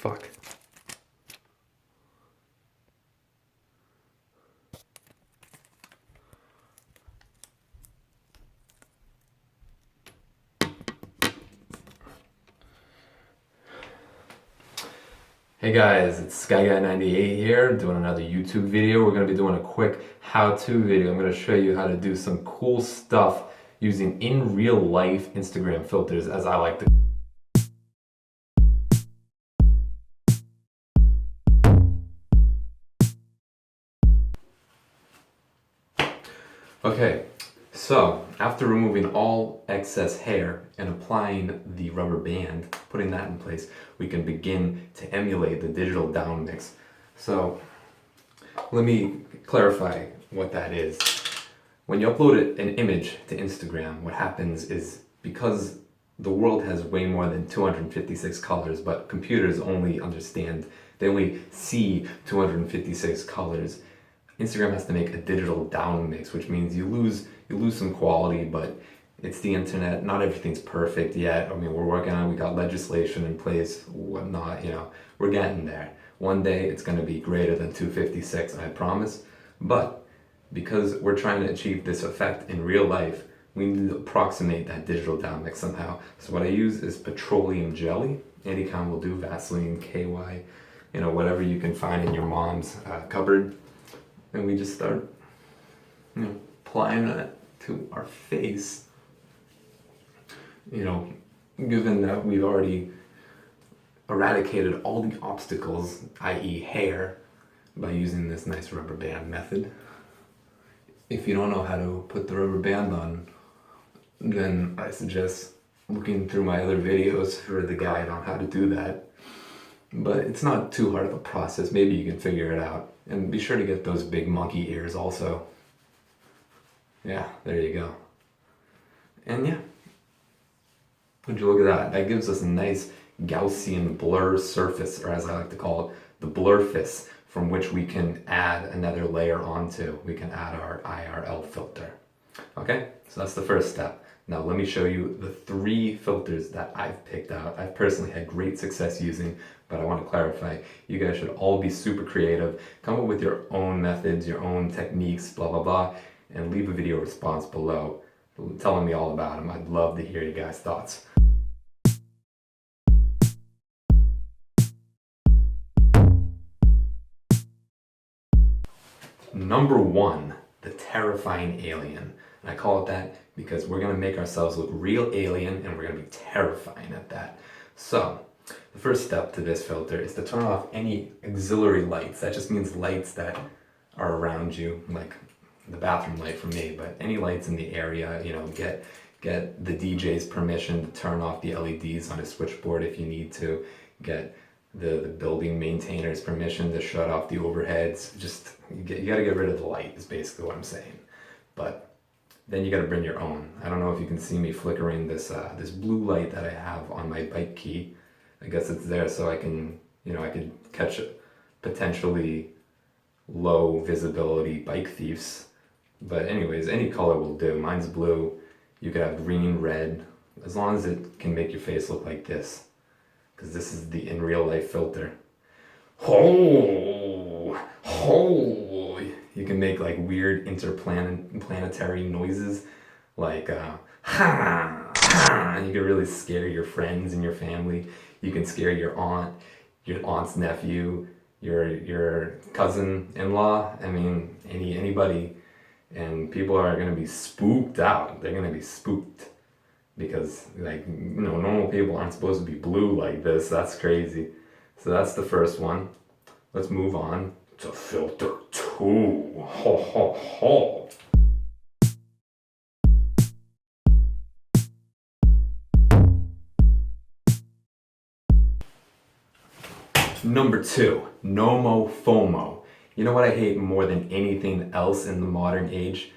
Fuck. Hey guys, it's skyguy98 here, doing another YouTube video. We're going to be doing a quick how-to video. I'm going to show you how to do some cool stuff using in real life Instagram filters, as I like to. Okay, so after removing all excess hair and applying the rubber band, putting that in place, we can begin to emulate the digital down mix. So let me clarify what that is. When you upload an image to Instagram, what happens is, because the world has way more than 256 colors, but computers only they only see 256 colors. Instagram has to make a digital down mix, which means you lose some quality, but it's the internet. Not everything's perfect yet. I mean, we're working on it. We got legislation in place, whatnot. We're getting there. One day it's going to be greater than 256, I promise. But because we're trying to achieve this effect in real life, we need to approximate that digital down mix somehow. So what I use is petroleum jelly. Any kind will do. Vaseline, KY, whatever you can find in your mom's cupboard. And we just start, applying that to our face. Given that we've already eradicated all the obstacles, i.e. hair, by using this nice rubber band method. If you don't know how to put the rubber band on, then I suggest looking through my other videos for the guide on how to do that. But it's not too hard of a process. Maybe you can figure it out. And be sure to get those big monkey ears also. Yeah, there you go. And yeah, would you look at that? That gives us a nice Gaussian blur surface, or as I like to call it, the blurface, from which we can add another layer onto. We can add our IRL filter. Okay, so that's the first step. Now let me show you the 3 filters that I've picked out. I've personally had great success using, but I want to clarify, you guys should all be super creative. Come up with your own methods, your own techniques, blah, blah, blah, and leave a video response below telling me all about them. I'd love to hear you guys' thoughts. Number 1, the terrifying alien. And I call it that because we're going to make ourselves look real alien, and we're going to be terrifying at that. So the first step to this filter is to turn off any auxiliary lights. That just means lights that are around you, like the bathroom light for me, but any lights in the area. Get the DJ's permission to turn off the LEDs on his switchboard if you need to. Get the building maintainer's permission to shut off the overheads. Just you got to get rid of the light is basically what I'm saying. But then you got to bring your own. I don't know if you can see me flickering this this blue light that I have on my bike key. I guess it's there so I can catch potentially low visibility bike thieves. But anyways, any color will do. Mine's blue. You could have green, red, as long as it can make your face look like this, because this is the in real life filter. You can make like weird interplanetary noises, like ha, and you can really scare your friends and your family. You can scare your aunt's nephew, your cousin-in-law. I mean, anybody, and people are gonna be spooked out. They're gonna be spooked because, normal people aren't supposed to be blue like this. That's crazy. So that's the first one. Let's move on to filter 2. Ho ho ho. Number 2, Nomo FOMO. You know what I hate more than anything else in the modern age?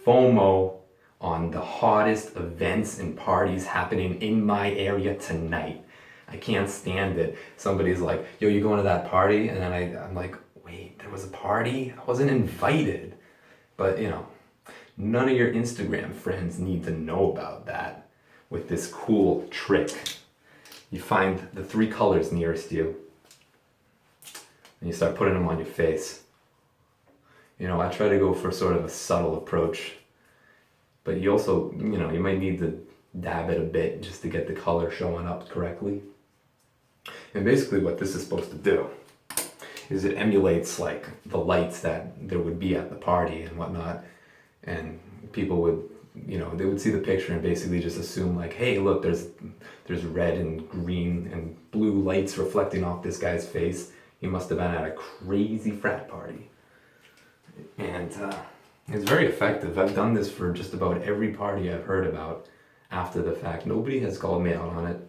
FOMO on the hottest events and parties happening in my area tonight. I can't stand it. Somebody's like, yo, you going to that party? And then I'm like, wait, there was a party? I wasn't invited. But, none of your Instagram friends need to know about that. With this cool trick, you find the 3 colors nearest you, and you start putting them on your face. You know, I try to go for sort of a subtle approach, but you also, you know, you might need to dab it a bit just to get the color showing up correctly. And basically what this is supposed to do is it emulates like the lights that there would be at the party and whatnot, and people would, you know, they would see the picture and basically just assume like, hey, look, there's red and green and blue lights reflecting off this guy's face. He must have been at a crazy frat party. And it's very effective. I've done this for just about every party I've heard about after the fact. Nobody has called me out on it.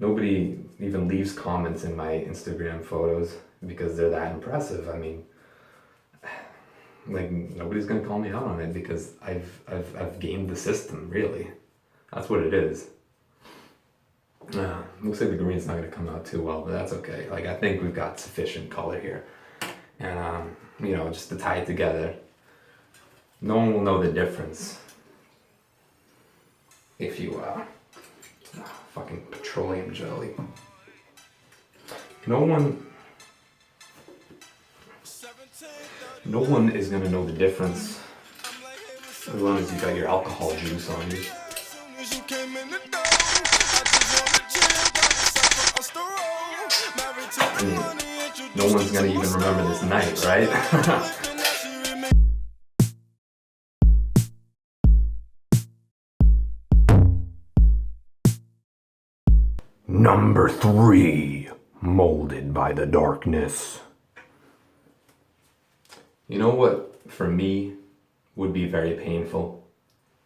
Nobody even leaves comments in my Instagram photos because they're that impressive. I mean, like, nobody's gonna call me out on it because I've gamed the system, really. That's what it is. Looks like the green's not gonna come out too well, but that's okay. Like, I think we've got sufficient color here. And, you know, just to tie it together, no one will know the difference if you, fucking petroleum jelly. No one is gonna know the difference as long as you got your alcohol juice on you. I mean, no one's gonna even remember this night, right? Number 3, molded by the darkness. You know what, for me, would be very painful?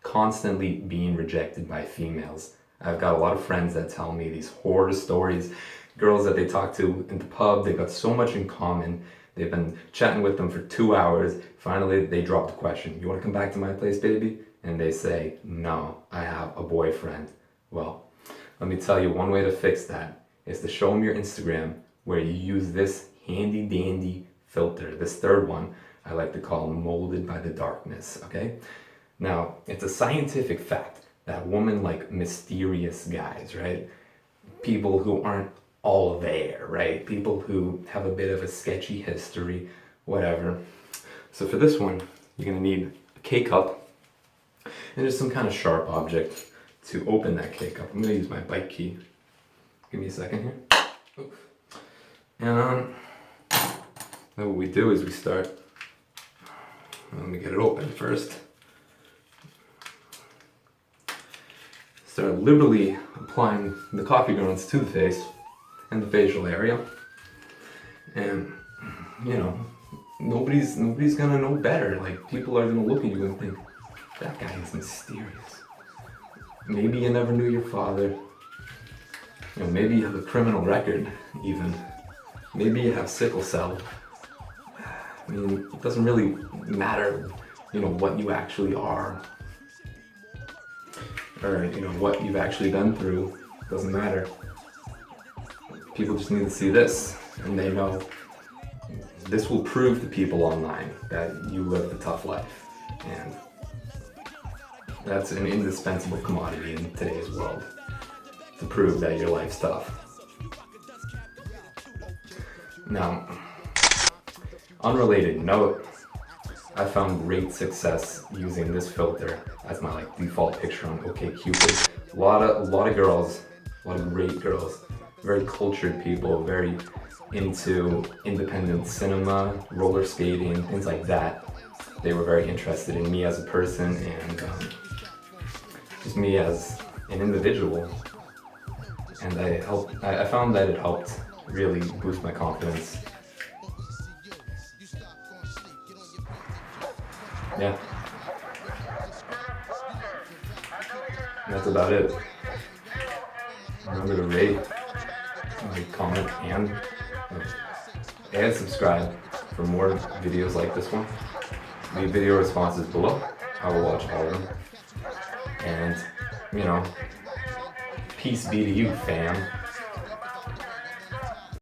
Constantly being rejected by females. I've got a lot of friends that tell me these horror stories. Girls that they talk to in the pub, they've got so much in common. They've been chatting with them for 2 hours. Finally, they drop the question, you want to come back to my place, baby? And they say, no, I have a boyfriend. Well, let me tell you, one way to fix that is to show them your Instagram where you use this handy dandy filter, this third one, I like to call molded by the darkness, okay? Now, it's a scientific fact that women like mysterious guys, right? People who aren't all there, right? People who have a bit of a sketchy history, whatever. So for this one, you're gonna need a K-cup and just some kind of sharp object to open that K-cup. I'm gonna use my bike key. Give me a second here. Oof. And then what we do is we start, let me get it open first. Start liberally applying the coffee grounds to the face and the facial area. And, you know, nobody's gonna know better. Like, people are gonna look at you and think, that guy is mysterious. Maybe you never knew your father. You know, maybe you have a criminal record, even. Maybe you have sickle cell. I mean, it doesn't really matter, you know, what you actually are. Or, you know, what you've actually been through. It doesn't matter. People just need to see this, and they know this will prove to people online that you lived a tough life. And that's an indispensable commodity in today's world, to prove that your life's tough. Now, unrelated note, I found great success using this filter as my default picture on OkCupid. A lot of girls, a lot of great girls, very cultured people, very into independent cinema, roller skating, things like that. They were very interested in me as a person and just me as an individual. And I found that it helped really boost my confidence. Yeah. That's about it. Remember to rate, like, comment, and subscribe for more videos like this one. Leave video responses below. I will watch all of them. And, you know, peace be to you, fam.